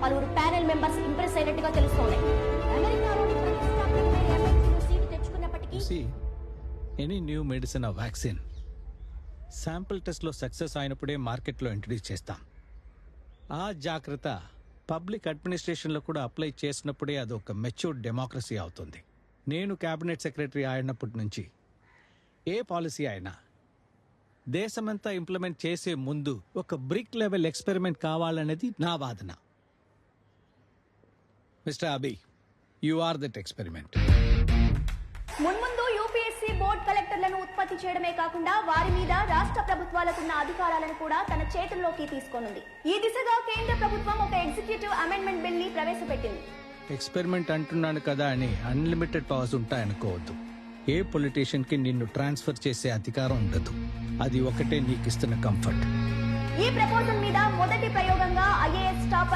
పలువురు panel members impress అయినట్టుగా తెలుస్తోంది. అమెరికాలోని ప్రతిష్టాత్మకమైన MNCలో సీటు తెచ్చుకున్నప్పటికీ any new medicine or vaccine sample టెస్ట్లో సక్సెస్ అయినప్పుడే మార్కెట్లో ఇంట్రడ్యూస్ చేస్తాం. ఆ జాగ్రత్త పబ్లిక్ అడ్మినిస్ట్రేషన్లో కూడా అప్లై చేసినప్పుడే అదొక మెచ్యూర్డ్ డెమోక్రసీ అవుతుంది. నేను క్యాబినెట్ సెక్రటరీ అయినప్పటి నుంచి ఏ పాలసీ అయినా దేశమంతా ఇంప్లిమెంట్ చేసే ముందు ఒక బ్రిక్ లెవెల్ ఎక్స్పెరిమెంట్ కావాలనేది నా వాదన. Mister Abhi, you are that experiment. మున్ముందు యూపీఎస్సీ బోర్డు కలెక్టర్లను ఉత్పత్తి చేయడమే కాకుండా వారి మీద రాష్ట్ర ప్రభుత్వాలకున్న అధికారాలను కూడా తన చేతుల్లోకి తీసుకోనుంది. ఈ దిశగా కేంద్ర ప్రభుత్వం ఒక ఎగ్జిక్యూటివ్ అమెండ్మెంట్ బిల్ ని ప్రవేశపెట్టింది. ఎక్స్పెరిమెంట్ అంటున్నాను కదా అని అన్లిమిటెడ్ పవర్స్ ఉంటాయనుకోవద్దు. ఏ పొలిటీషియన్ కి నిన్ను ట్రాన్స్ఫర్ చేసే అధికారం ఉండదు. అది ఒకటే నీకు ఇస్తున్న కంఫర్ట్. ఈ ప్రపోజల్ మీద మొదటి ప్రయోగంగా ఐఏఎస్ టాపర్